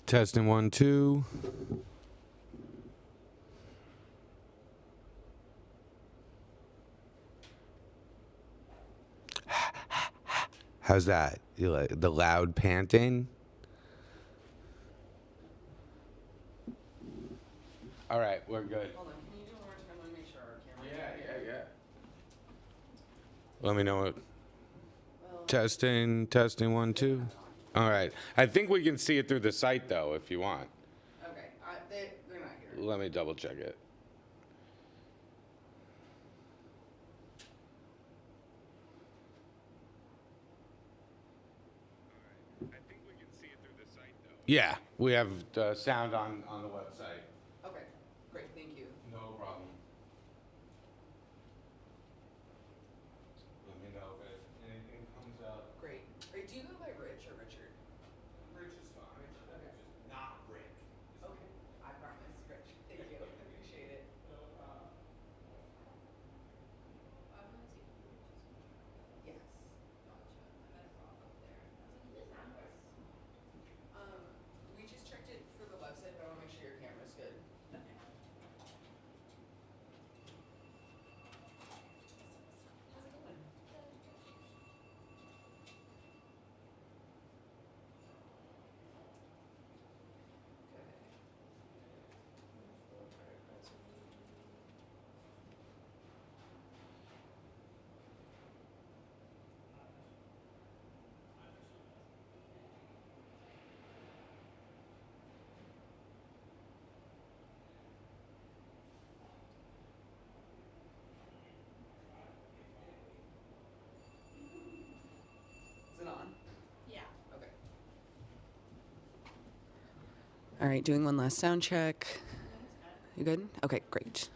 Testing 1, 2. How's that? You like the loud panting? All right, we're good. Hold on, can you do it one more time? Let me make sure our camera. Yeah. Let me know what. Well, Testing 1, 2. All right. I think we can see it through the site though, if you want. okay, they're not here. Let me double check it. Yeah, we have the sound on the website. Okay, great, thank you. No problem. Let me know if anything comes up. Great. Do you go by Rich or Richard? Rich is fine. Rich, okay. Just not Rick. Okay, I promise, Rich. Thank you, appreciate it. No problem. Yes. We just checked it for the website, but I wanna make sure your camera's good. How's it going? Is it on? Yeah. Okay. All right, doing one last sound check. You good? Okay, great.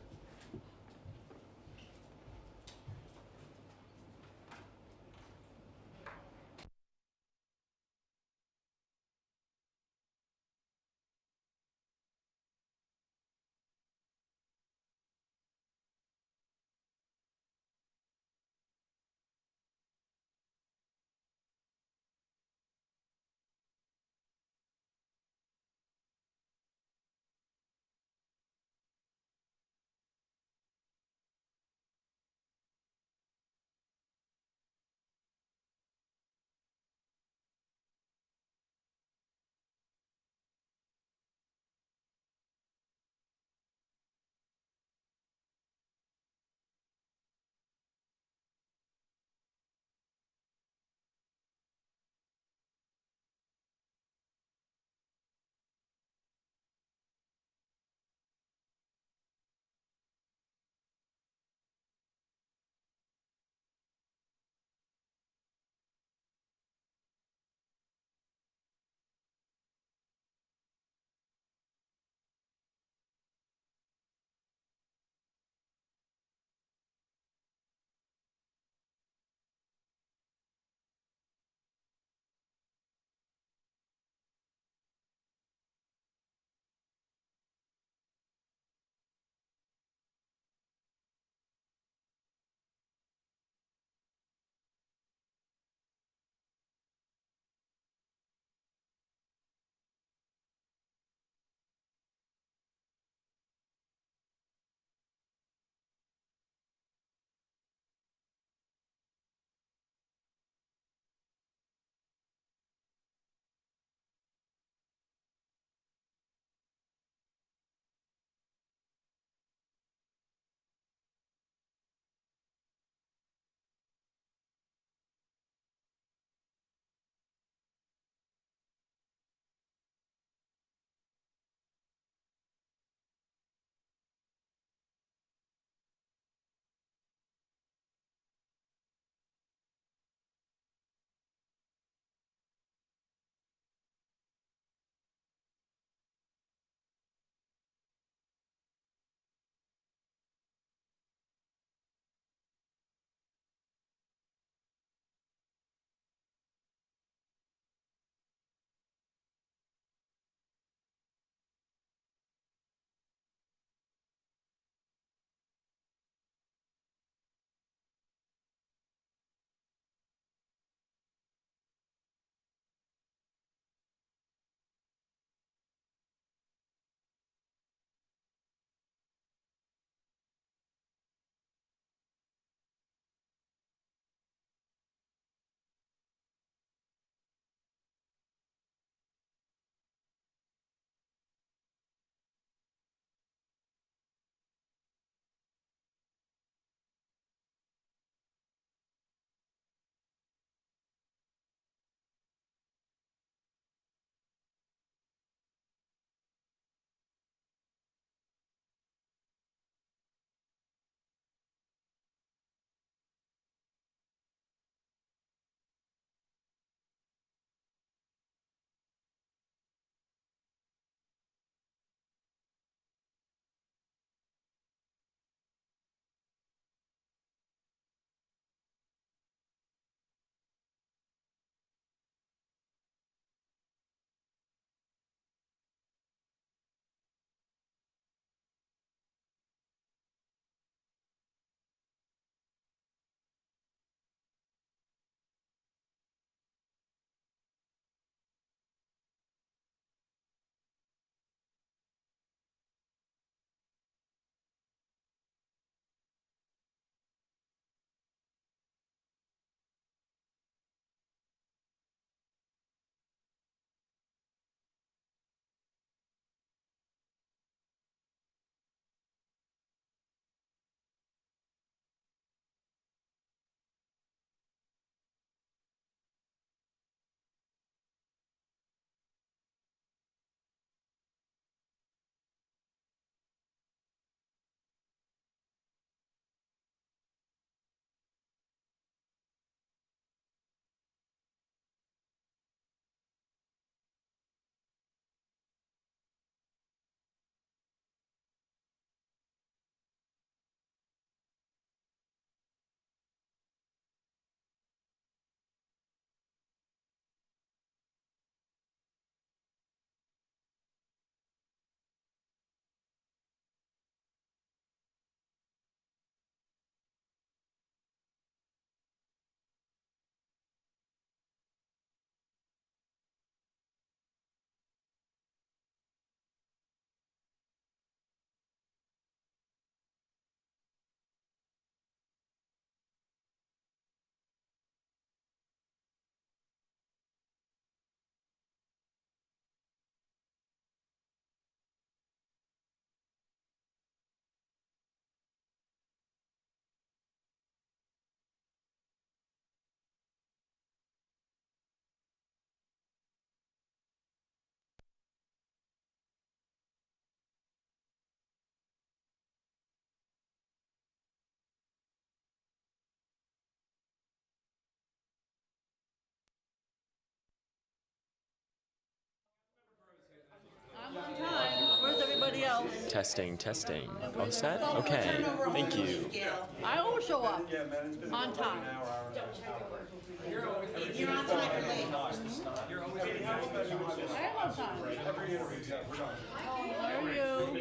Testing, testing. All set? Okay. Thank you. I always show up on time. If you're on time, you're late. I am on time. How are you?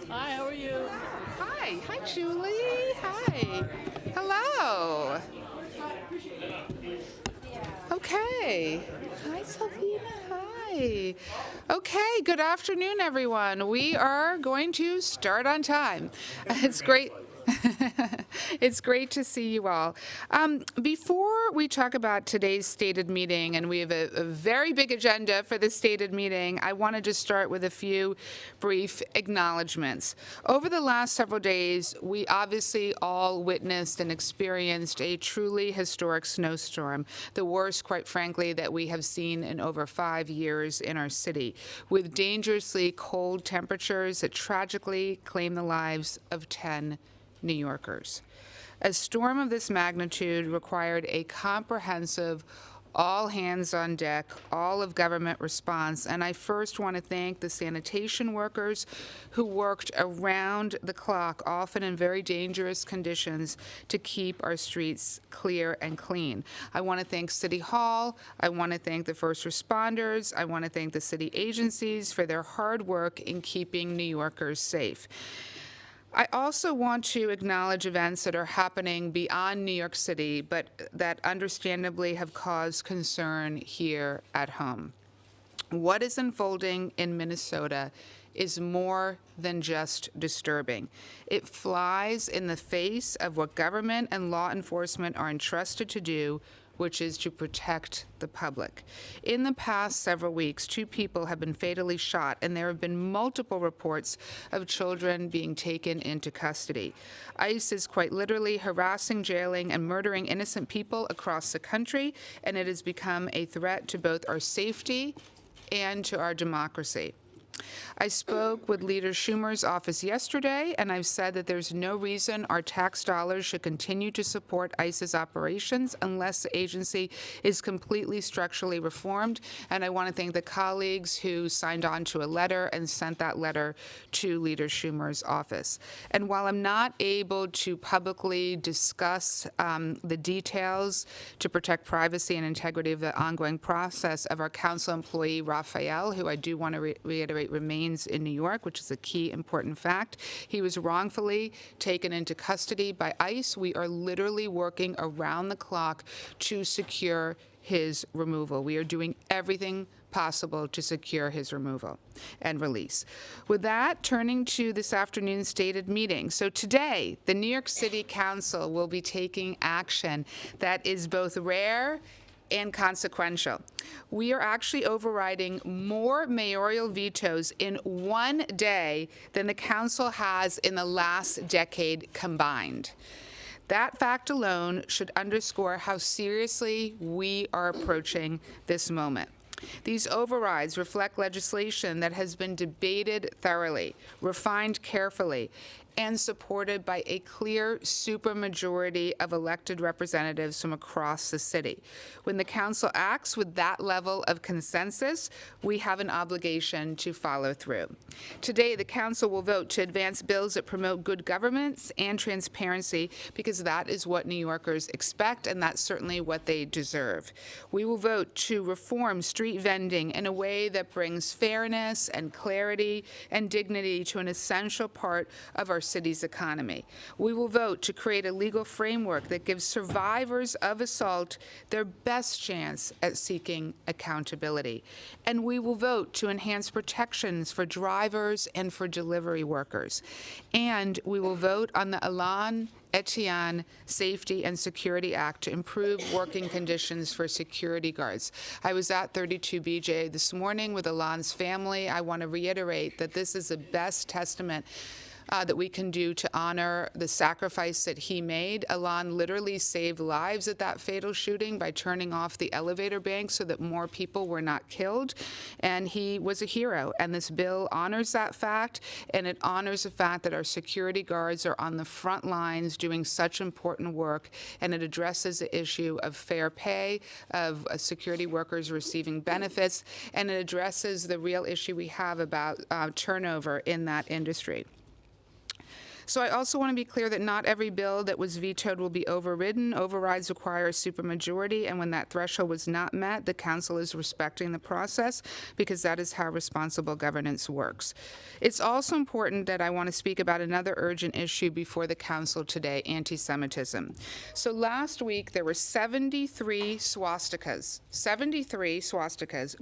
Hi, how are you? Hi, Julie. Hi. Hello. Okay. Hi, Sylvina. Hi. Okay, good afternoon, everyone. We are going to start on time. It's great. It's great to see you all. Before we talk about today's stated meeting, and we have a very big agenda for this stated meeting, I wanted to start with a few brief acknowledgments. Over the last several days, we obviously all witnessed and experienced a truly historic snowstorm, the worst, quite frankly, that we have seen in over 5 years in our city, with dangerously cold temperatures that tragically claimed the lives of 10 New Yorkers. A storm of this magnitude required a comprehensive, all hands on deck, all of government response. And I first want to thank the sanitation workers who worked around the clock, often in very dangerous conditions, to keep our streets clear and clean. I want to thank City Hall. I want to thank the first responders. I want to thank the city agencies for their hard work in keeping New Yorkers safe. I also want to acknowledge events that are happening beyond New York City, but that understandably have caused concern here at home. What is unfolding in Minnesota is more than just disturbing. It flies in the face of what government and law enforcement are entrusted to do, which is to protect the public. In the past several weeks, 2 people have been fatally shot, and there have been multiple reports of children being taken into custody. ICE is quite literally harassing, jailing, and murdering innocent people across the country, and it has become a threat to both our safety and to our democracy. I spoke with Leader Schumer's office yesterday, and I've said that there's no reason our tax dollars should continue to support ICE's operations unless the agency is completely structurally reformed. And I want to thank the colleagues who signed on to a letter and sent that letter to Leader Schumer's office. And while I'm not able to publicly discuss the details to protect privacy and integrity of the ongoing process of our council employee, Raphael, who I do want to reiterate remains in New York, which is a key important fact. He was wrongfully taken into custody by ICE. We are literally working around the clock to secure his removal. We are doing everything possible to secure his removal and release. With that, turning to this afternoon's stated meeting. So today, the New York City Council will be taking action that is both rare and consequential. We are actually overriding more mayoral vetoes in one day than the council has in the last decade combined. That fact alone should underscore how seriously we are approaching this moment. These overrides reflect legislation that has been debated thoroughly, refined carefully, and supported by a clear supermajority of elected representatives from across the city. When the council acts with that level of consensus, we have an obligation to follow through. Today, the council will vote to advance bills that promote good governance and transparency, because that is what New Yorkers expect, and that's certainly what they deserve. We will vote to reform street vending in a way that brings fairness and clarity and dignity to an essential part of our city's economy. We will vote to create a legal framework that gives survivors of assault their best chance at seeking accountability. And we will vote to enhance protections for drivers and for delivery workers. And we will vote on the Elan Etienne Safety and Security Act to improve working conditions for security guards. I was at 32BJ this morning with Elan's family. I want to reiterate that this is the best testament that we can do to honor the sacrifice that he made. Elan literally saved lives at that fatal shooting by turning off the elevator bank so that more people were not killed. And he was a hero. And this bill honors that fact, and it honors the fact that our security guards are on the front lines doing such important work, and it addresses the issue of fair pay, of security workers receiving benefits, and it addresses the real issue we have about turnover in that industry. So I also want to be clear that not every bill that was vetoed will be overridden. Overrides require a supermajority, and when that threshold was not met, the council is respecting the process, because that is how responsible governance works. It's also important that I want to speak about another urgent issue before the council today, anti-Semitism. So last week, there were 73 swastikas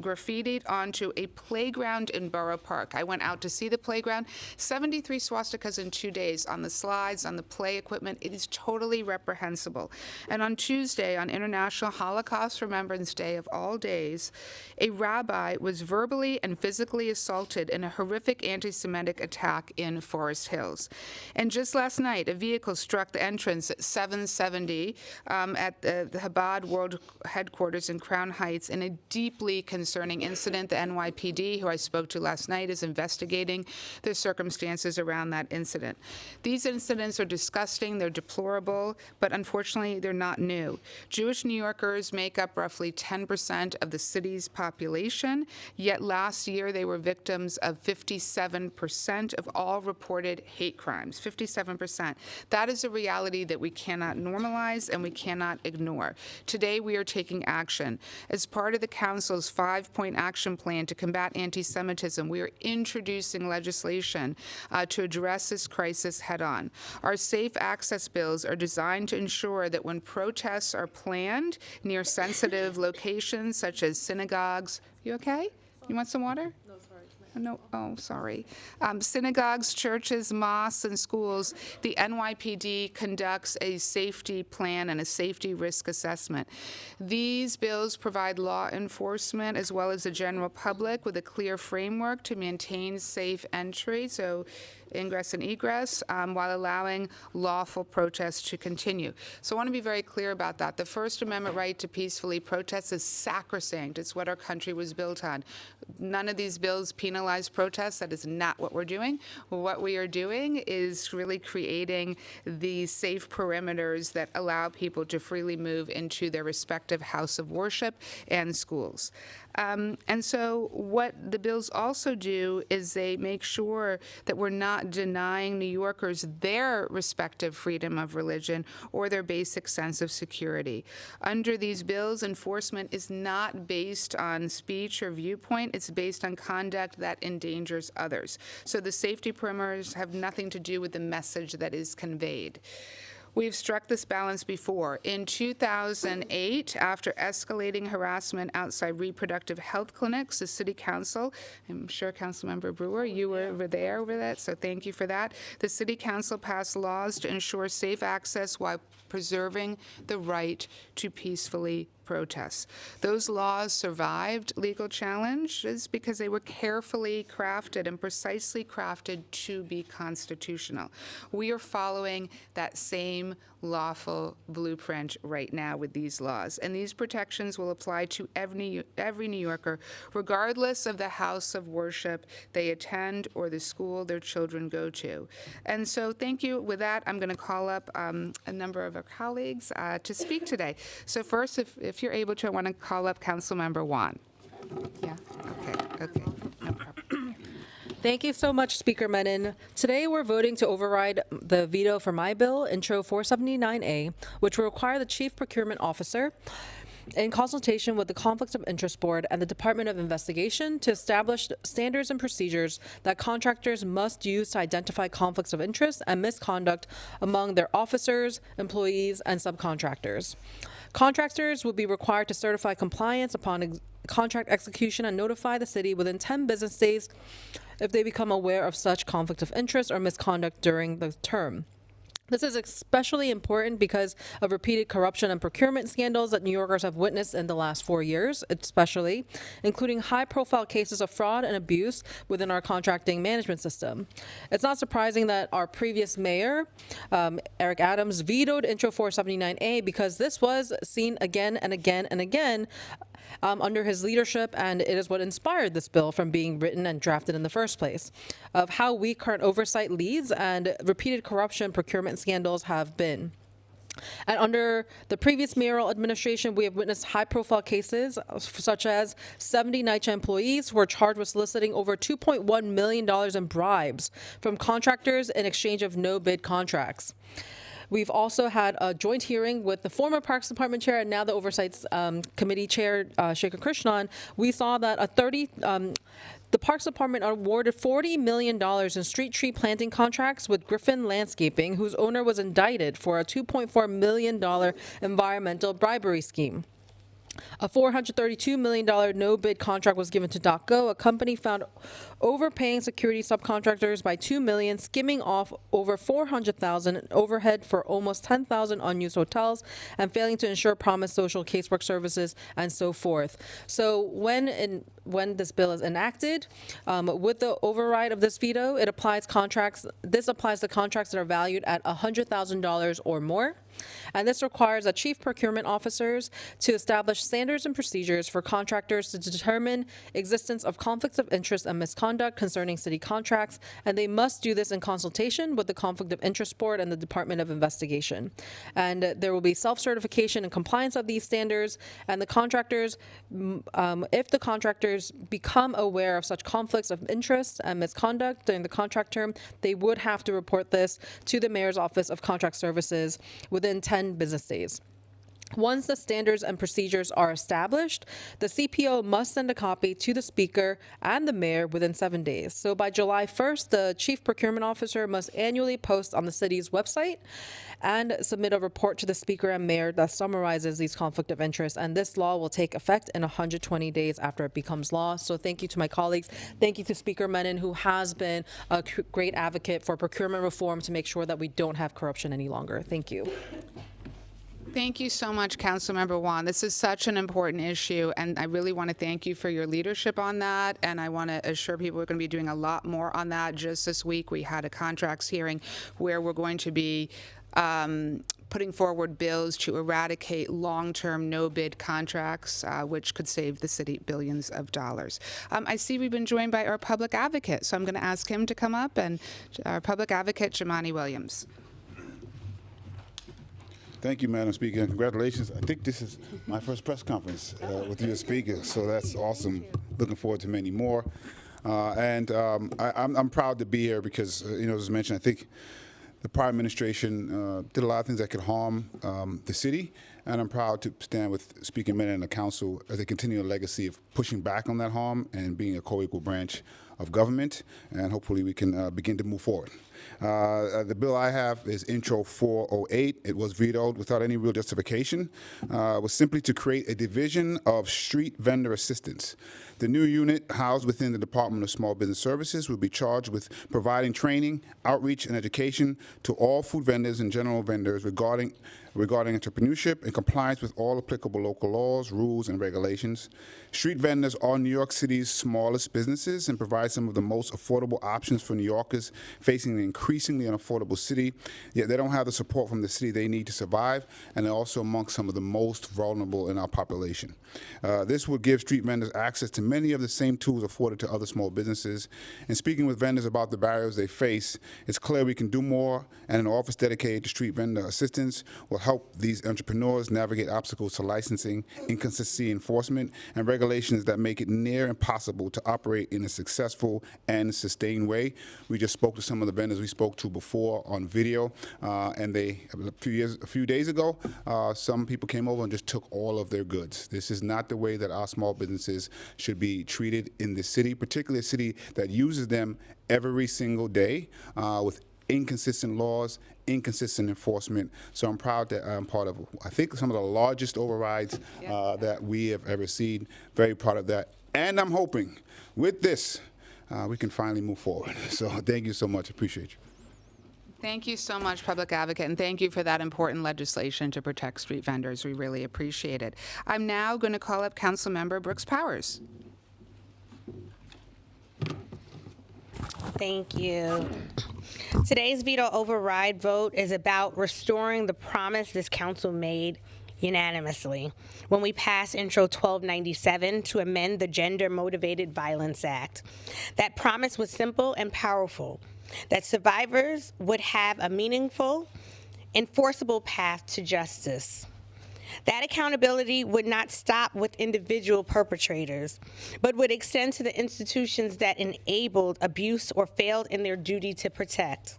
graffitied onto a playground in Borough Park. I went out to see the playground. 73 swastikas in 2 days on the slides, on the play equipment. It is totally reprehensible. And on Tuesday, on International Holocaust Remembrance Day of all days, a rabbi was verbally and physically assaulted in a horrific anti-Semitic attack in Forest Hills. And just last night, a vehicle struck the entrance at 770 at the Chabad World Headquarters in Crown Heights in a deeply concerning incident. The NYPD, who I spoke to last night, is investigating the circumstances around that incident. These incidents are disgusting, they're deplorable, but unfortunately, they're not new. Jewish New Yorkers make up roughly 10% of the city's population, yet last year they were victims of 57% of all reported hate crimes, 57%. That is a reality that we cannot normalize and we cannot ignore. Today, we are taking action. As part of the Council's 5-point action plan to combat anti-Semitism, we are introducing legislation to address this crisis head-on. Our safe access bills are designed to ensure that when protests are planned near sensitive locations such as synagogues, you okay? You want some water? No, oh, sorry. Synagogues, churches, mosques, and schools, the NYPD conducts a safety plan and a safety risk assessment. These bills provide law enforcement as well as the general public with a clear framework to maintain safe entry, so ingress and egress, while allowing lawful protests to continue. So I want to be very clear about that. The First Amendment right to peacefully protest is sacrosanct. It's what our country was built on. None of these bills penalize protests. That is not what we're doing. What we are doing is really creating these safe perimeters that allow people to freely move into their respective house of worship and schools. And so what the bills also do is they make sure that we're not denying New Yorkers their respective freedom of religion or their basic sense of security. Under these bills, enforcement is not based on speech or viewpoint. It's based on conduct that endangers others. So the safety perimeters have nothing to do with the message that is conveyed. We've struck this balance before. In 2008, after escalating harassment outside reproductive health clinics, the City Council, I'm sure Councilmember Brewer, you were over there with that, so thank you for that. The City Council passed laws to ensure safe access while preserving the right to peacefully protest. Those laws survived legal challenges because they were carefully crafted and precisely crafted to be constitutional. We are following that same lawful blueprint right now with these laws, and these protections will apply to every New Yorker, regardless of the house of worship they attend or the school their children go to. And so thank you. With that, I'm going to call up a number of our colleagues to speak today. So first, if you're able to, I want to call up Councilmember Wan. Yeah, okay, no problem. Thank you so much, Speaker Menon. Today we're voting to override the veto for my bill, Intro 479A, which will require the Chief Procurement Officer, in consultation with the Conflicts of Interest Board and the Department of Investigation, to establish standards and procedures that contractors must use to identify conflicts of interest and misconduct among their officers, employees, and subcontractors. Contractors will be required to certify compliance upon contract execution and notify the city within 10 business days if they become aware of such conflict of interest or misconduct during the term. This is especially important because of repeated corruption and procurement scandals that New Yorkers have witnessed in the last 4 years, especially, including high-profile cases of fraud and abuse within our contracting management system. It's not surprising that our previous mayor, Eric Adams, vetoed Intro 479A because this was seen again and again and again under his leadership, and it is what inspired this bill from being written and drafted in the first place, of how weak current oversight leads and repeated corruption procurement scandals have been. And under the previous mayoral administration, we have witnessed high-profile cases such as 70 NYCHA employees who were charged with soliciting over $2.1 million in bribes from contractors in exchange of no-bid contracts. We've also had a joint hearing with the former Parks Department chair and now the Oversight Committee chair, Shekhar Krishnan. We saw that the Parks Department awarded $40 million in street tree planting contracts with Griffin Landscaping, whose owner was indicted for a $2.4 million environmental bribery scheme. A $432 million no-bid contract was given to DocGo, a company found overpaying security subcontractors by $2 million, skimming off over $400,000 in overhead for almost 10,000 unused hotels, and failing to ensure promised social casework services, and so forth. So when this bill is enacted, with the override of this veto, it applies contracts. This applies to contracts that are valued at $100,000 or more. And this requires that chief procurement officers to establish standards and procedures for contractors to determine existence of conflicts of interest and misconduct concerning city contracts, and they must do this in consultation with the Conflict of Interest Board and the Department of Investigation. And there will be self-certification and compliance of these standards, and the contractors, if the contractors become aware of such conflicts of interest and misconduct during the contract term, they would have to report this to the Mayor's Office of Contract Services within 10 business days. Once the standards and procedures are established, the CPO must send a copy to the Speaker and the Mayor within 7 days. So by July 1st, the Chief Procurement Officer must annually post on the city's website and submit a report to the Speaker and Mayor that summarizes these conflict of interest. And this law will take effect in 120 days after it becomes law. So thank you to my colleagues. Thank you to Speaker Menon, who has been a great advocate for procurement reform to make sure that we don't have corruption any longer. Thank you. Thank you so much, Councilmember Wan. This is such an important issue, and I really want to thank you for your leadership on that. And I want to assure people we're going to be doing a lot more on that. Just this week, we had a contracts hearing where we're going to be putting forward bills to eradicate long-term no-bid contracts, which could save the city billions of dollars. I see we've been joined by our public advocate, so I'm going to ask him to come up, and our public advocate, Jamani Williams. Thank you, Madam Speaker, and congratulations. I think this is my first press conference with you as Speaker, so that's awesome. Looking forward to many more. I'm proud to be here because, as mentioned, I think the prior administration did a lot of things that could harm the city, and I'm proud to stand with Speaker Menon and the Council as they continue a legacy of pushing back on that harm and being a co-equal branch of government, and hopefully we can begin to move forward. The bill I have is Intro 408. It was vetoed without any real justification. It was simply to create a division of street vendor assistance. The new unit housed within the Department of Small Business Services will be charged with providing training, outreach, and education to all food vendors and general vendors regarding entrepreneurship and compliance with all applicable local laws, rules, and regulations. Street vendors are New York City's smallest businesses and provide some of the most affordable options for New Yorkers facing an increasingly unaffordable city, yet they don't have the support from the city they need to survive, and they're also amongst some of the most vulnerable in our population. This would give street vendors access to many of the same tools afforded to other small businesses. And speaking with vendors about the barriers they face, it's clear we can do more, and an office dedicated to street vendor assistance will help these entrepreneurs navigate obstacles to licensing, inconsistency enforcement, and regulations that make it near impossible to operate in a successful and sustained way. We just spoke to some of the vendors we spoke to before on video, and a few days ago, some people came over and just took all of their goods. This is not the way that our small businesses should be treated in this city, particularly a city that uses them every single day with inconsistent laws, inconsistent enforcement. So I'm proud that I'm part of, I think, some of the largest overrides that we have ever seen. Very proud of that. And I'm hoping with this, we can finally move forward. So thank you so much. Appreciate you. Thank you so much, Public Advocate, and thank you for that important legislation to protect street vendors. We really appreciate it. I'm now going to call up Councilmember Brooks Powers. Thank you. Today's veto override vote is about restoring the promise this council made unanimously when we passed Intro 1297 to amend the Gender Motivated Violence Act. That promise was simple and powerful, that survivors would have a meaningful, enforceable path to justice. That accountability would not stop with individual perpetrators, but would extend to the institutions that enabled abuse or failed in their duty to protect.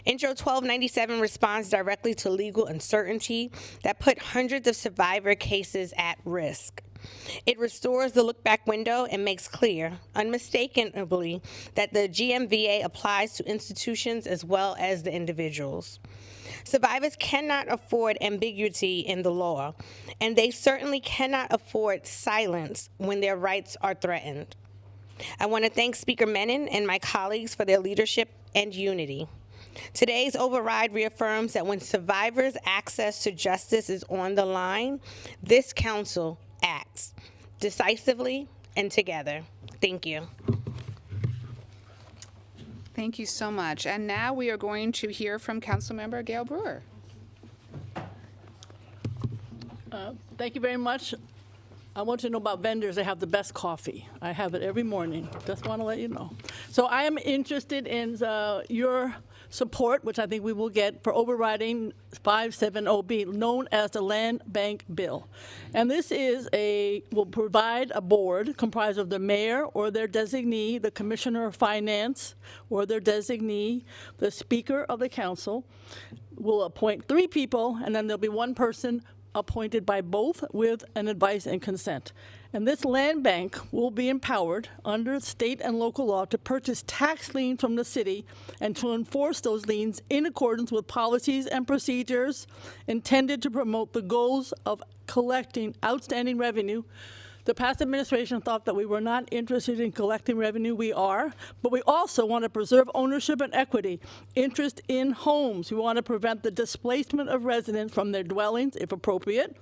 Intro 1297 responds directly to legal uncertainty that put hundreds of survivor cases at risk. It restores the look-back window and makes clear, unmistakably, that the GMVA applies to institutions as well as the individuals. Survivors cannot afford ambiguity in the law, and they certainly cannot afford silence when their rights are threatened. I want to thank Speaker Menon and my colleagues for their leadership and unity. Today's override reaffirms that when survivors' access to justice is on the line, this council acts decisively and together. Thank you. Thank you so much. And now we are going to hear from Councilmember Gail Brewer. Thank you very much. I want you to know about vendors. They have the best coffee. I have it every morning. Just want to let you know. So I am interested in your support, which I think we will get, for overriding 570B, known as the Land Bank Bill. And this will provide a board comprised of the mayor or their designee, the commissioner of finance or their designee, the speaker of the council. Will appoint 3 people, and then there'll be 1 person appointed by both with an advice and consent. And this land bank will be empowered under state and local law to purchase tax liens from the city and to enforce those liens in accordance with policies and procedures intended to promote the goals of collecting outstanding revenue. The past administration thought that we were not interested in collecting revenue. We are, but we also want to preserve ownership and equity, interest in homes. We want to prevent the displacement of residents from their dwellings, if appropriate.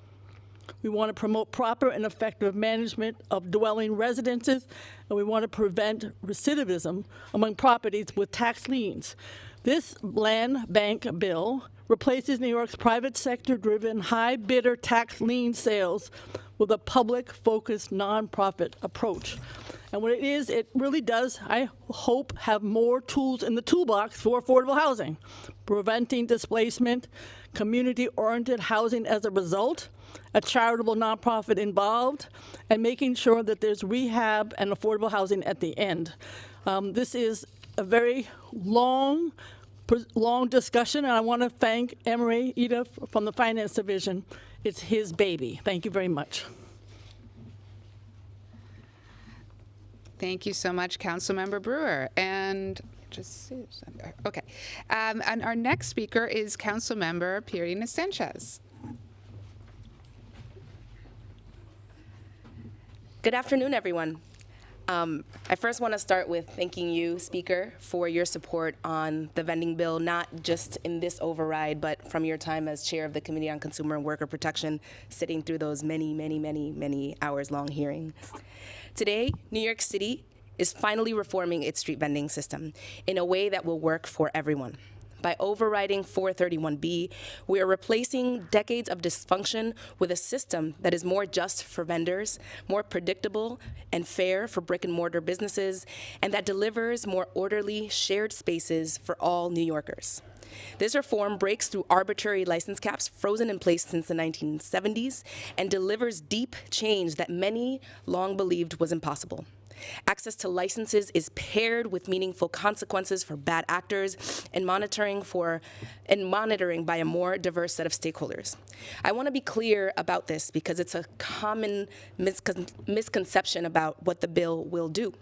We want to promote proper and effective management of dwelling residences, and we want to prevent recidivism among properties with tax liens. This land bank bill replaces New York's private sector-driven high bidder tax lien sales with a public-focused nonprofit approach. And what it is, it really does, I hope, have more tools in the toolbox for affordable housing, preventing displacement, community-oriented housing as a result, a charitable nonprofit involved, and making sure that there's rehab and affordable housing at the end. This is a very long discussion, and I want to thank Emery Ida from the Finance Division. It's his baby. Thank you very much. Thank you so much, Councilmember Brewer. And okay. And our next speaker is Councilmember Pirina Sanchez. Good afternoon, everyone. I first want to start with thanking you, Speaker, for your support on the vending bill, not just in this override, but from your time as chair of the Committee on Consumer and Worker Protection, sitting through those many hours-long hearings. Today, New York City is finally reforming its street vending system in a way that will work for everyone. By overriding 431B, we are replacing decades of dysfunction with a system that is more just for vendors, more predictable and fair for brick and mortar businesses, and that delivers more orderly, shared spaces for all New Yorkers. This reform breaks through arbitrary license caps frozen in place since the 1970s and delivers deep change that many long believed was impossible. Access to licenses is paired with meaningful consequences for bad actors and monitoring by a more diverse set of stakeholders. I want to be clear about this because it's a common misconception about what the bill will do.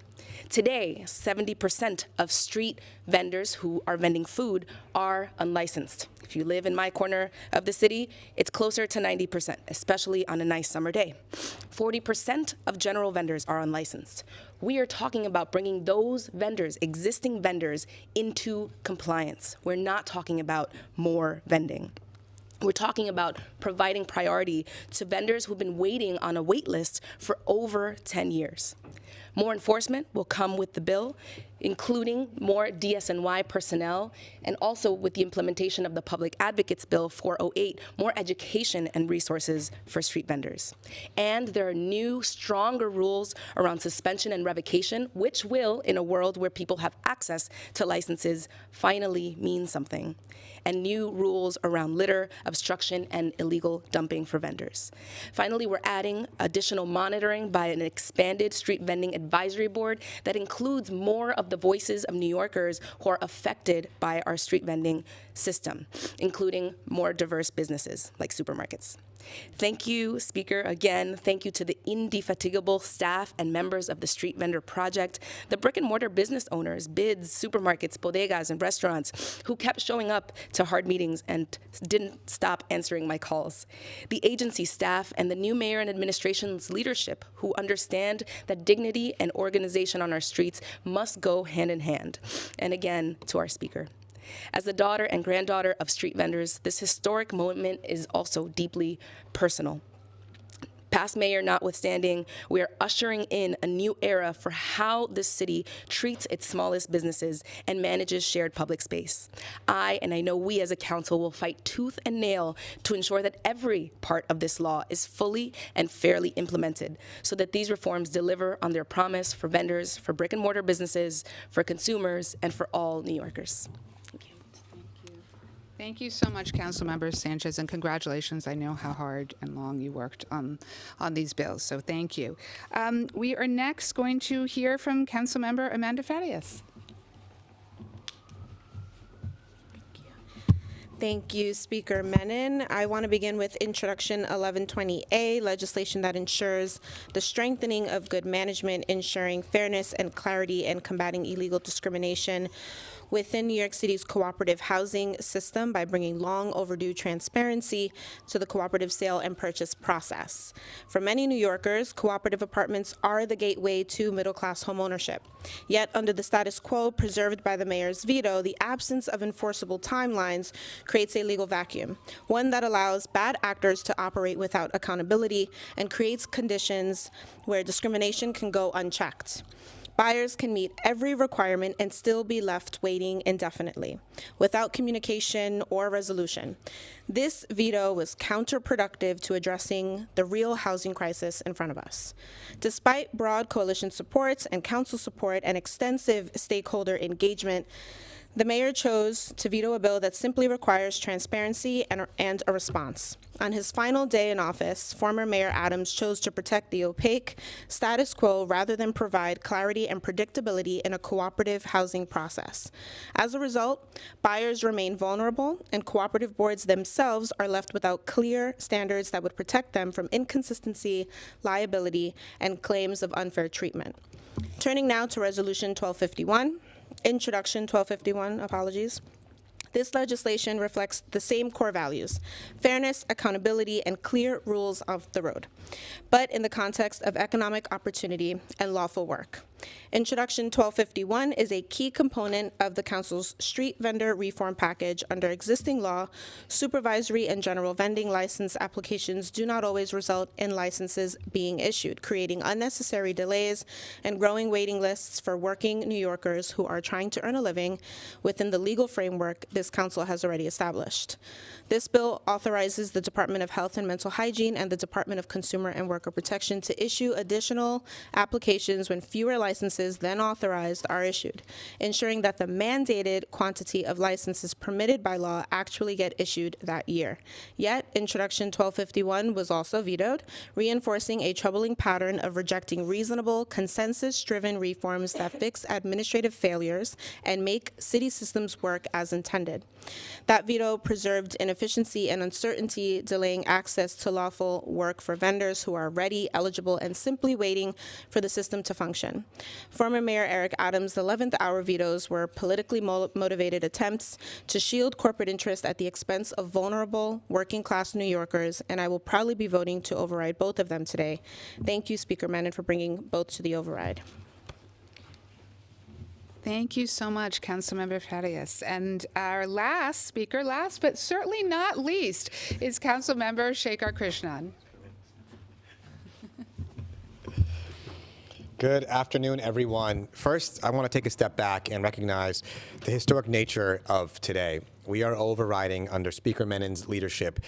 Today, 70% of street vendors who are vending food are unlicensed. If you live in my corner of the city, it's closer to 90%, especially on a nice summer day. 40% of general vendors are unlicensed. We are talking about bringing those vendors, existing vendors, into compliance. We're not talking about more vending. We're talking about providing priority to vendors who've been waiting on a wait list for over 10 years. More enforcement will come with the bill, including more DSNY personnel, and also with the implementation of the Public Advocates Bill 408, more education and resources for street vendors. And there are new, stronger rules around suspension and revocation, which will, in a world where people have access to licenses, finally mean something. And new rules around litter, obstruction, and illegal dumping for vendors. Finally, we're adding additional monitoring by an expanded street vending advisory board that includes more of the voices of New Yorkers who are affected by our street vending system, including more diverse businesses like supermarkets. Thank you, Speaker. Again, thank you to the indefatigable staff and members of the Street Vendor Project, the brick and mortar business owners, bids, supermarkets, bodegas, and restaurants who kept showing up to hard meetings and didn't stop answering my calls, the agency staff and the new mayor and administration's leadership who understand that dignity and organization on our streets must go hand in hand, and again, to our Speaker. As the daughter and granddaughter of street vendors, this historic moment is also deeply personal. Past mayor notwithstanding, we are ushering in a new era for how this city treats its smallest businesses and manages shared public space. I know we as a council will fight tooth and nail to ensure that every part of this law is fully and fairly implemented so that these reforms deliver on their promise for vendors, for brick and mortar businesses, for consumers, and for all New Yorkers. Thank you so much, Councilmember Sanchez, and congratulations. I know how hard and long you worked on these bills, so thank you. We are next going to hear from Councilmember Amanda Farias. Thank you, Speaker Menon. I want to begin with Introduction 1120A, legislation that ensures the strengthening of good management, ensuring fairness and clarity, and combating illegal discrimination within New York City's cooperative housing system by bringing long overdue transparency to the cooperative sale and purchase process. For many New Yorkers, cooperative apartments are the gateway to middle-class homeownership. Yet, under the status quo preserved by the mayor's veto, the absence of enforceable timelines creates a legal vacuum, one that allows bad actors to operate without accountability and creates conditions where discrimination can go unchecked. Buyers can meet every requirement and still be left waiting indefinitely, without communication or resolution. This veto was counterproductive to addressing the real housing crisis in front of us. Despite broad coalition support and council support and extensive stakeholder engagement, the mayor chose to veto a bill that simply requires transparency and a response. On his final day in office, former Mayor Adams chose to protect the opaque status quo rather than provide clarity and predictability in a cooperative housing process. As a result, buyers remain vulnerable, and cooperative boards themselves are left without clear standards that would protect them from inconsistency, liability, and claims of unfair treatment. Turning now to Resolution 1251. Introduction 1251, apologies. This legislation reflects the same core values: fairness, accountability, and clear rules of the road, but in the context of economic opportunity and lawful work. Introduction 1251 is a key component of the Council's street vendor reform package. Under existing law, supervisory and general vending license applications do not always result in licenses being issued, creating unnecessary delays and growing waiting lists for working New Yorkers who are trying to earn a living within the legal framework this Council has already established. This bill authorizes the Department of Health and Mental Hygiene and the Department of Consumer and Worker Protection to issue additional applications when fewer licenses than authorized are issued, ensuring that the mandated quantity of licenses permitted by law actually get issued that year. Yet, Introduction 1251 was also vetoed, reinforcing a troubling pattern of rejecting reasonable, consensus-driven reforms that fix administrative failures and make city systems work as intended. That veto preserved inefficiency and uncertainty, delaying access to lawful work for vendors who are ready, eligible, and simply waiting for the system to function. Former Mayor Eric Adams' 11th hour vetoes were politically motivated attempts to shield corporate interest at the expense of vulnerable, working-class New Yorkers, and I will proudly be voting to override both of them today. Thank you, Speaker Menon, for bringing both to the override. Thank you so much, Councilmember Farias. And our last speaker, last but certainly not least, is Councilmember Shekhar Krishnan. Good afternoon, everyone. First, I want to take a step back and recognize the historic nature of today. We are overriding, under Speaker Menon's leadership,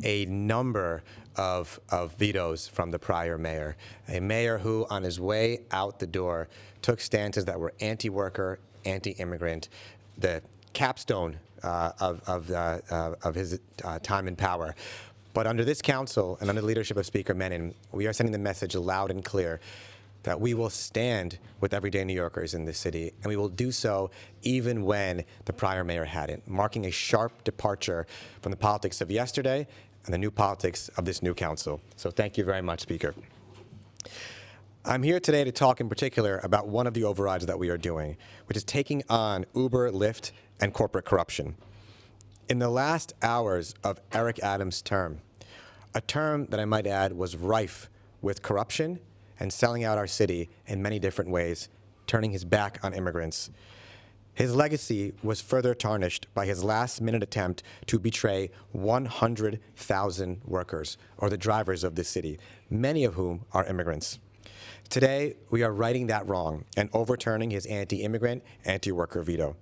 a number of vetoes from the prior mayor. A mayor who, on his way out the door, took stances that were anti-worker, anti-immigrant, the capstone of his time in power. But under this council and under the leadership of Speaker Menon, we are sending the message loud and clear that we will stand with everyday New Yorkers in this city, and we will do so even when the prior mayor hadn't, marking a sharp departure from the politics of yesterday and the new politics of this new council. So thank you very much, Speaker. I'm here today to talk in particular about one of the overrides that we are doing, which is taking on Uber, Lyft, and corporate corruption. In the last hours of Eric Adams' term, a term that I might add was rife with corruption and selling out our city in many different ways, turning his back on immigrants, His legacy was further tarnished by his last-minute attempt to betray 100,000 workers, or the drivers of this city, many of whom are immigrants. Today, we are righting that wrong and overturning his anti-immigrant, anti-worker veto.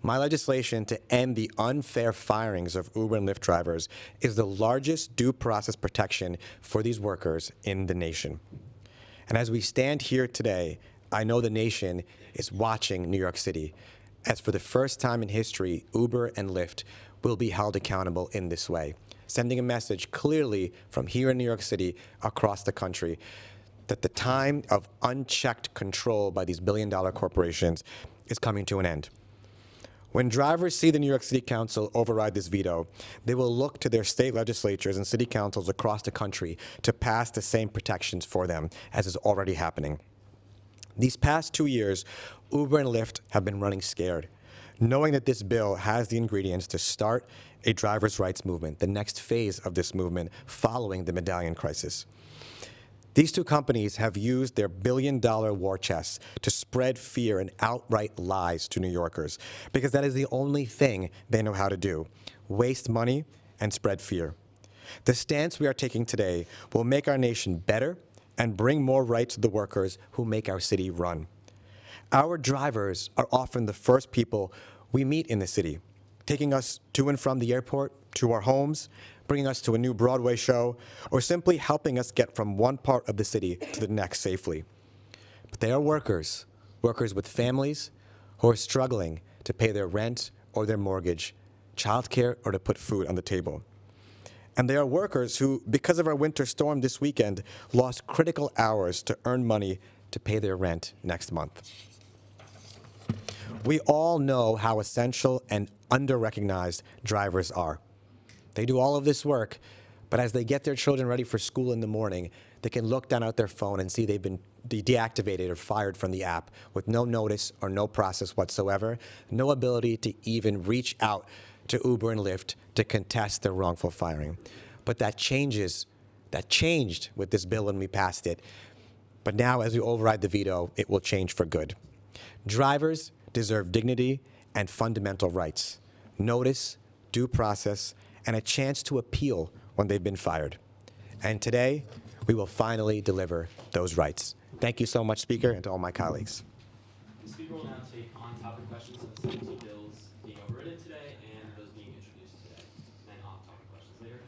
My legislation to end the unfair firings of Uber and Lyft drivers is the largest due process protection for these workers in the nation. And as we stand here today, I know the nation is watching New York City, as for the first time in history, Uber and Lyft will be held accountable in this way, sending a message clearly from here in New York City across the country that the time of unchecked control by these billion-dollar corporations is coming to an end. When drivers see the New York City Council override this veto, they will look to their state legislatures and city councils across the country to pass the same protections for them, as is already happening. These past 2 years, Uber and Lyft have been running scared, knowing that this bill has the ingredients to start a drivers' rights movement, the next phase of this movement following the Medallion crisis. These two companies have used their billion-dollar war chests to spread fear and outright lies to New Yorkers, because that is the only thing they know how to do: waste money and spread fear. The stance we are taking today will make our nation better and bring more rights to the workers who make our city run. Our drivers are often the first people we meet in the city, taking us to and from the airport, to our homes, bringing us to a new Broadway show, or simply helping us get from one part of the city to the next safely. But they are workers with families who are struggling to pay their rent or their mortgage, childcare, or to put food on the table. And they are workers who, because of our winter storm this weekend, lost critical hours to earn money to pay their rent next month. We all know how essential and under-recognized drivers are. They do all of this work, but as they get their children ready for school in the morning, they can look down at their phone and see they've been deactivated or fired from the app with no notice or no process whatsoever, no ability to even reach out to Uber and Lyft to contest their wrongful firing. But that changed with this bill when we passed it. But now, as we override the veto, it will change for good. Drivers deserve dignity and fundamental rights: notice, due process, and a chance to appeal when they've been fired. And today, we will finally deliver those rights. Thank you so much, Speaker, and to all my colleagues. The Speaker will now take on-topic questions on the 17 bills being overridden today and those being introduced today. And then off-topic questions later.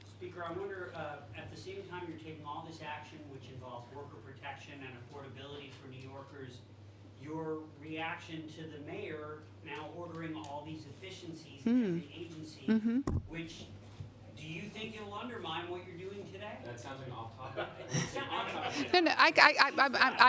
Speaker, I wonder, at the same time you're taking all this action, which involves worker protection and affordability for New Yorkers, your reaction to the mayor now ordering all these efficiencies in every agency, which do you think it'll undermine what you're doing today? That sounds like an off-topic. No, I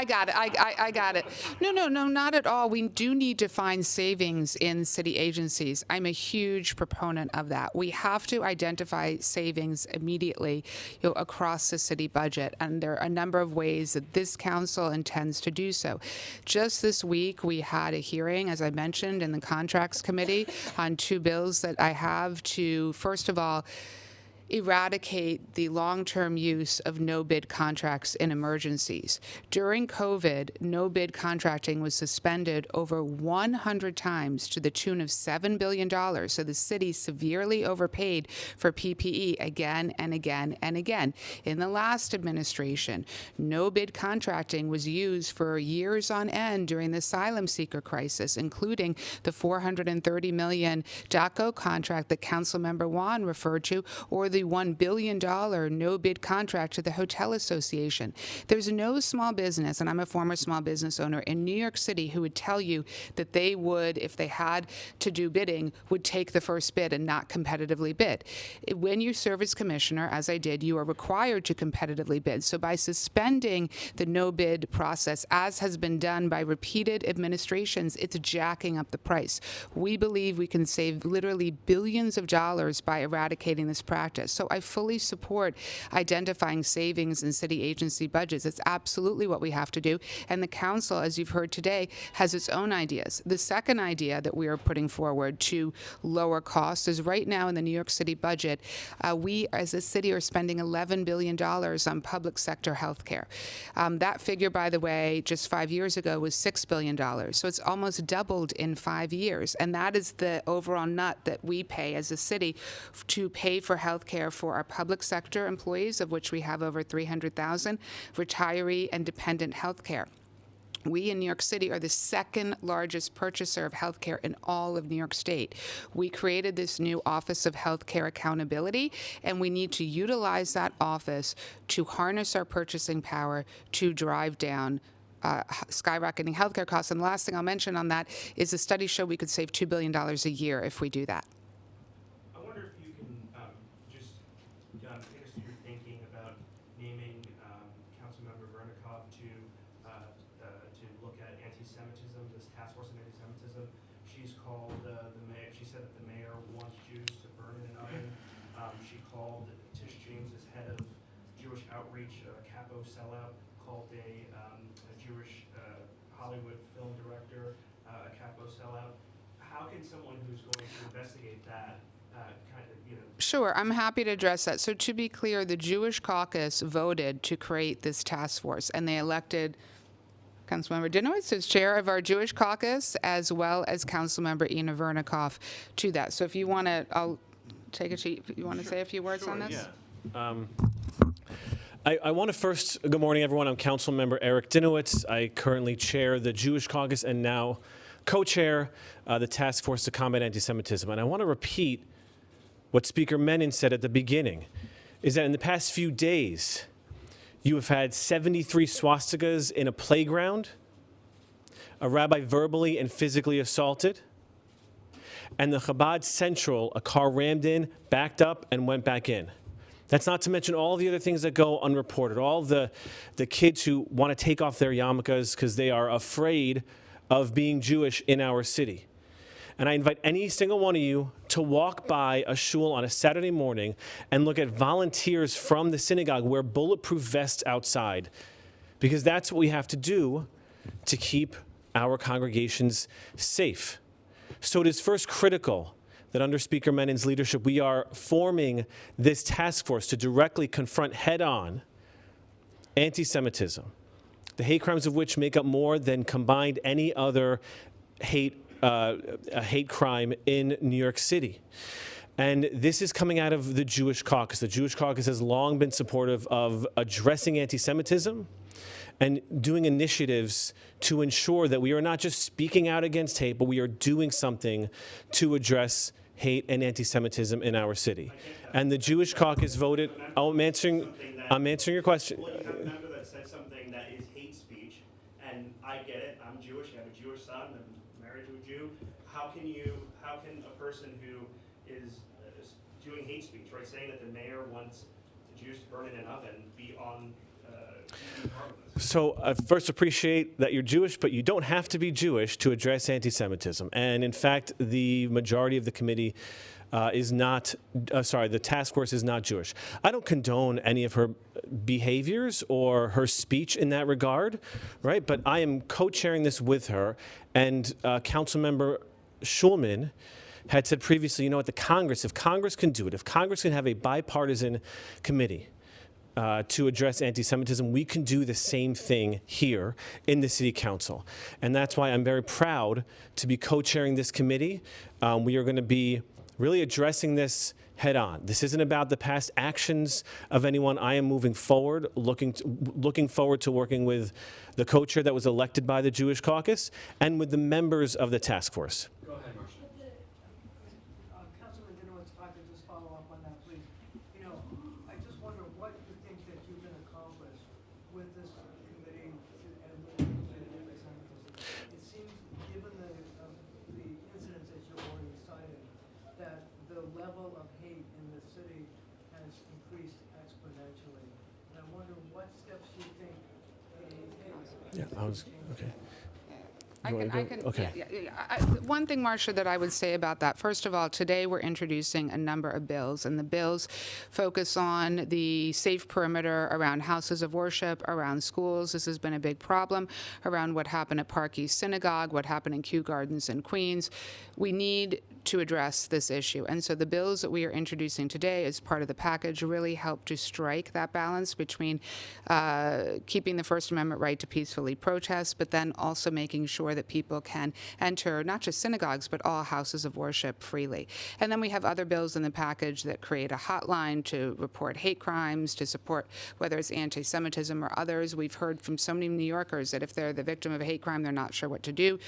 got it. I got it. No, not at all. We do need to find savings in city agencies. I'm a huge proponent of that. We have to identify savings immediately, across the city budget, and there are a number of ways that this council intends to do so. Just this week, we had a hearing, as I mentioned, in the Contracts Committee on 2 bills that I have to, first of all, eradicate the long-term use of no-bid contracts in emergencies. During COVID, no-bid contracting was suspended over 100 times to the tune of $7 billion, so the city severely overpaid for PPE again and again and again. In the last administration, no-bid contracting was used for years on end during the asylum seeker crisis, including the $430 million DACO contract that Councilmember Wan referred to, or the $1 billion no-bid contract to the Hotel Association. There's no small business, and I'm a former small business owner in New York City, who would tell you that they would, if they had to do bidding, would take the first bid and not competitively bid. When you serve as commissioner, as I did, you are required to competitively bid. So by suspending the no-bid process, as has been done by repeated administrations, it's jacking up the price. We believe we can save literally billions of dollars by eradicating this practice. So I fully support identifying savings in city agency budgets. It's absolutely what we have to do. And the council, as you've heard today, has its own ideas. The second idea that we are putting forward to lower costs is right now in the New York City budget, we as a city are spending $11 billion on public sector health care. That figure, by the way, just 5 years ago was $6 billion. So it's almost doubled in 5 years. And that is the overall nut that we pay as a city to pay for health care for our public sector employees, of which we have over 300,000, retiree and dependent health care. We in New York City are the second largest purchaser of healthcare in all of New York State. We created this new Office of Healthcare Accountability, and we need to utilize that office to harness our purchasing power to drive down skyrocketing healthcare costs. And the last thing I'll mention on that is the studies show we could save $2 billion a year if we do that. I wonder if you can just take us through your thinking about naming Councilmember Vernikoff to look at anti-Semitism, this task force on anti-Semitism. She's called the mayor. She said that the mayor wants Jews to burn in an oven. She called Tish James as head of Jewish outreach, capo sellout. Called a Jewish Hollywood film director a capo sellout. How can someone who's going to investigate that Sure, I'm happy to address that. So to be clear, the Jewish caucus voted to create this task force, and they elected Councilmember Dinowitz as chair of our Jewish caucus, as well as Councilmember Ina Vernikoff to that. So if you want to, I'll take a sheet. If you want to say a few words on this? Yeah. I want to first, good morning, everyone. I'm Councilmember Eric Dinowitz. I currently chair the Jewish caucus and now co-chair the Task Force to Combat Anti-Semitism. And I want to repeat what Speaker Menon said at the beginning, is that in the past few days, you have had 73 swastikas in a playground, a rabbi verbally and physically assaulted, and the Chabad Central, a car rammed in, backed up, and went back in. That's not to mention all the other things that go unreported, all the kids who want to take off their yarmulkes because they are afraid of being Jewish in our city. And I invite any single one of you to walk by a shul on a Saturday morning and look at volunteers from the synagogue wear bulletproof vests outside, because that's what we have to do to keep our congregations safe. So it is first critical that under Speaker Menon's leadership, we are forming this task force to directly confront head-on anti-Semitism, the hate crimes of which make up more than combined any other hate crime in New York City. And this is coming out of the Jewish caucus. The Jewish caucus has long been supportive of addressing anti-Semitism and doing initiatives to ensure that we are not just speaking out against hate, but we are doing something to address hate and anti-Semitism in our city. And the Jewish caucus voted, I'm answering your question. Well, you have a member that said something that is hate speech, and I get it. I'm Jewish. I have a Jewish son. I'm married to a Jew. How can a person who is doing hate speech, right, saying that the mayor wants the Jews to burn in an oven, be on part of this? So first, appreciate that you're Jewish, but you don't have to be Jewish to address anti-Semitism. And in fact, the majority of the committee the task force is not Jewish. I don't condone any of her behaviors or her speech in that regard, right? But I am co-chairing this with her, and Councilmember Schulman had said previously, if Congress can do it, if Congress can have a bipartisan committee to address anti-Semitism, we can do the same thing here in the City Council. And that's why I'm very proud to be co-chairing this committee. We are going to be really addressing this head on. This isn't about the past actions of anyone. I am moving forward, looking forward to working with the co-chair that was elected by the Jewish caucus and with the members of the task force. Go ahead, Marcia. Councilman Dinowitz, if I could just follow up on that, please. I just wonder what you think that you can accomplish with this committee and with anti-Semitism. It seems, given the incidents that you already cited, that the level of hate in the city has increased exponentially. And I wonder what steps you think Yeah, okay. I You wanna can, go? Okay. one thing, Marcia, that I would say about that, first of all, today we're introducing a number of bills, and the bills focus on the safe perimeter around houses of worship, around schools. This has been a big problem around what happened at Park East Synagogue, what happened in Kew Gardens in Queens. We need to address this issue. And so the bills that we are introducing today as part of the package really help to strike that balance between keeping the First Amendment right to peacefully protest, but then also making sure that people can enter not just synagogues, but all houses of worship freely. And then we have other bills in the package that create a hotline to report hate crimes, to support whether it's anti-Semitism or others. We've heard from so many New Yorkers that if they're the victim of a hate crime, they're not sure what to do.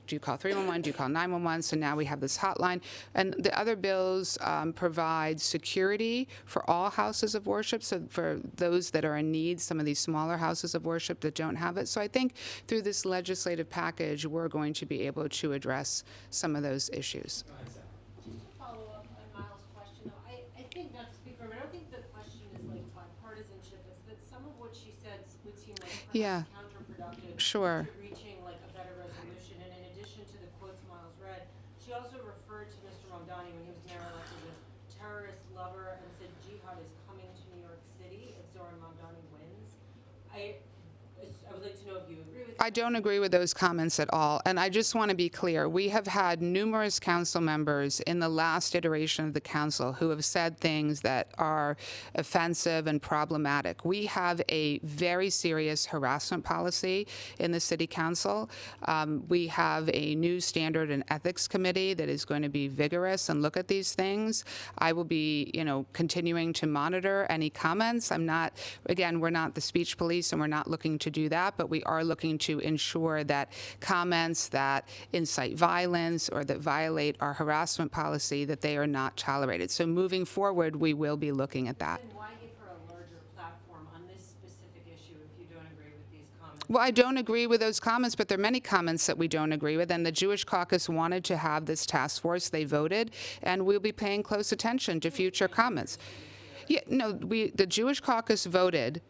Do you call 311? Do you call 911? So now we have this hotline. And the other bills provide security for all houses of worship, so for those that are in need, some of these smaller houses of worship that don't have it. So I think through this legislative package, we're going to be able to address some of those issues. Just to follow up on Miles' question, though, I think, not to speak for him, I don't think the question is like bipartisanship. It's that some of what she said would seem like Yeah. counterproductive Sure. to reaching like a better resolution. And in addition to the quotes Miles read, she also referred to Mr. Mamdani when he was mayor elect as a terrorist lover and said jihad is coming to New York City if Zoran Mamdani wins. I would like to know if you agree with that. I don't agree with those comments at all. And I just want to be clear. We have had numerous council members in the last iteration of the council who have said things that are offensive and problematic. We have a very serious harassment policy in the city council. We have a new standard and ethics committee that is going to be vigorous and look at these things. I will be, continuing to monitor any comments. We're not the speech police and we're not looking to do that, but we are looking to ensure that comments that incite violence or that violate our harassment policy, that they are not tolerated. So moving forward, we will be looking at that. Then why give her a larger platform on this specific issue if you don't agree with these comments? Well, I don't agree with those comments, but there are many comments that we don't agree with. And the Jewish Caucus wanted to have this task force. They voted, and we'll be paying close attention to future comments. Yeah, no, the Jewish Caucus voted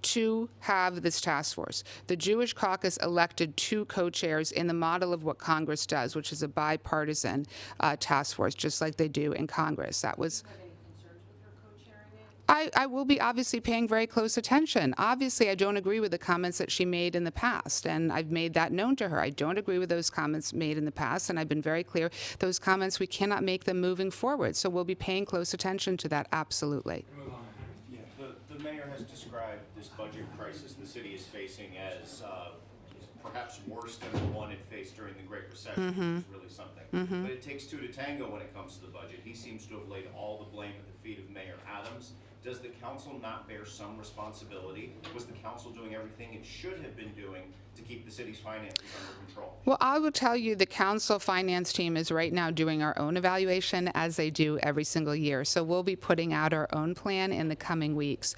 to have this task force. The Jewish Caucus elected 2 co-chairs in the model of what Congress does, which is a bipartisan task force, just like they do in Congress. That was. I will be obviously paying very close attention. Obviously, I don't agree with the comments that she made in the past, and I've made that known to her. I don't agree with those comments made in the past, and I've been very clear. Those comments, we cannot make them moving forward, so we'll be paying close attention to that, absolutely. Yeah, the mayor has described this budget crisis the city is facing as perhaps worse than the one it faced during the Great Recession, which is really something. But it takes 2 to tango when it comes to the budget. He seems to have laid all the blame at the feet of Mayor Adams. Does the council not bear some responsibility? Was the council doing everything it should have been doing to keep the city's finances under control? Well, I will tell you the council finance team is right now doing our own evaluation, as they do every single year. So we'll be putting out our own plan in the coming weeks.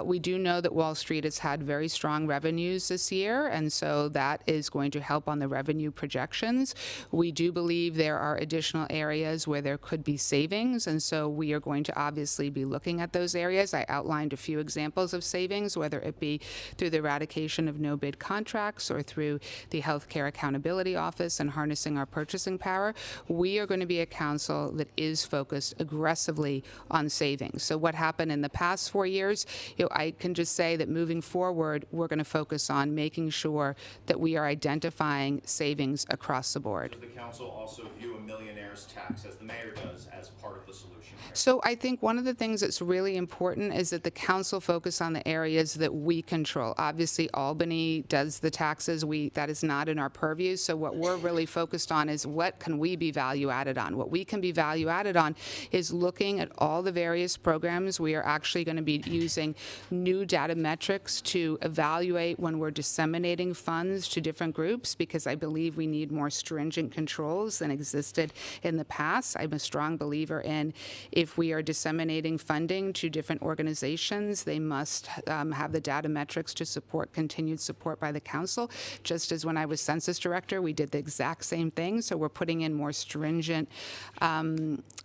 We do know that Wall Street has had very strong revenues this year, and so that is going to help on the revenue projections. We do believe there are additional areas where there could be savings, and so we are going to obviously be looking at those areas. I outlined a few examples of savings, whether it be through the eradication of no-bid contracts or through the Healthcare Accountability Office and harnessing our purchasing power. We are going to be a council that is focused aggressively on savings. So what happened in the past 4 years, I can just say that moving forward, we're going to focus on making sure that we are identifying savings across the board. Does the council also view a millionaire's tax, as the mayor does, as part of the solution here? So I think one of the things that's really important is that the council focus on the areas that we control. Obviously, Albany does the taxes. That is not in our purview. So what we're really focused on is what can we be value added on. What we can be value added on is looking at all the various programs. We are actually going to be using new data metrics to evaluate when we're disseminating funds to different groups, because I believe we need more stringent controls than existed in the past. I'm a strong believer in if we are disseminating funding to different organizations, they must have the data metrics to support continued support by the council. Just as when I was census director, we did the exact same thing. So we're putting in more stringent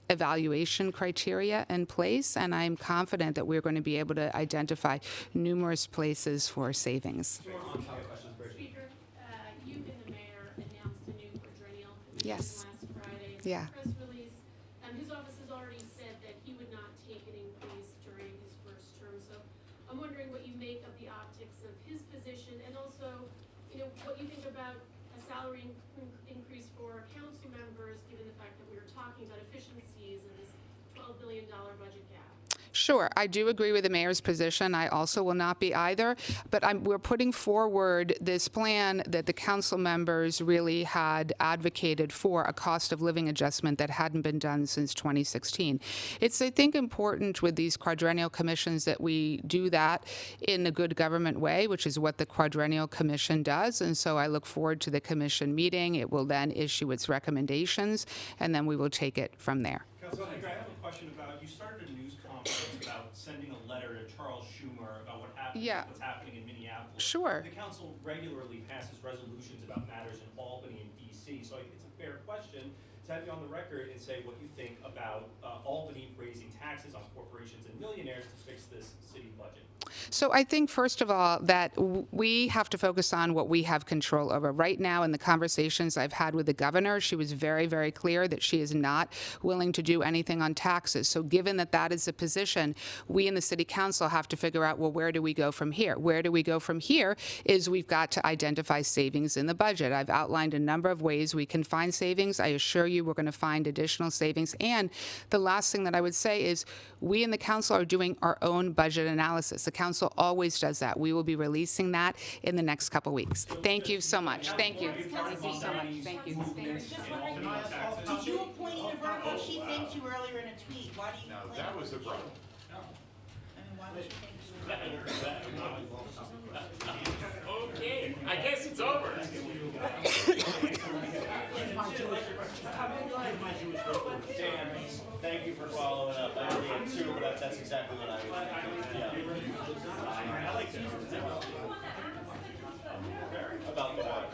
evaluation criteria in place, and I'm confident that we're going to be able to identify numerous places for savings. Speaker, you've been the mayor and Yes. last Friday. It's a Yeah. Press release. His office has already said that he would not take an increase during his first term. So I'm wondering what you make of the optics of his position, and also, what you think about a salary increase for council members, given the fact that we were talking about efficiencies and this $12 billion budget gap. Sure, I do agree with the mayor's position. I also will not be either. But we're putting forward this plan that the council members really had advocated for, a cost of living adjustment that hadn't been done since 2016. It's, I think, important with these quadrennial commissions that we do that in a good government way, which is what the quadrennial commission does. And so I look forward to the commission meeting. It will then issue its recommendations, and then we will take it from there. Councilor, I have a question about, you started a news conference about sending a letter to Charles Schumer about what's happening in Minneapolis. Sure. The council regularly passes resolutions about matters in Albany and DC, so I think it's a fair question to have you on the record and say what you think about Albany raising taxes on corporations and millionaires to fix this city budget. So I think, first of all, that we have to focus on what we have control over. Right now, in the conversations I've had with the governor, she was very, very clear that she is not willing to do anything on taxes. So given that that is the position, we in the city council have to figure out, well, where do we go from here? Where do we go from here is we've got to identify savings in the budget. I've outlined a number of ways we can find savings. I assure you we're going to find additional savings. And the last thing that I would say is we in the council are doing our own budget analysis. The council always does that. We will be releasing that in the next couple weeks. Thank you so much. Thank you. Thank you so much. Thank you. Did you appoint Ina Vernicoff? She thanked you earlier in a tweet. Why do you claim? That was the problem. I mean, why would you thank you? Okay, I guess it's over. Dan, thank you for following up. I really am too, but that's exactly what I was thinking. I like that. About the what?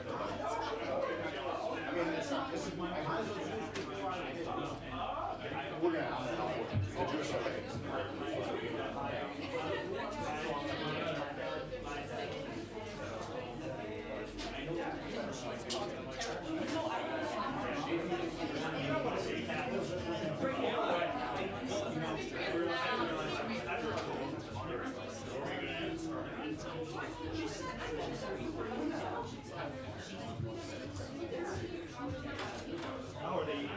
I mean, it's not, this is my, we're gonna have How are they?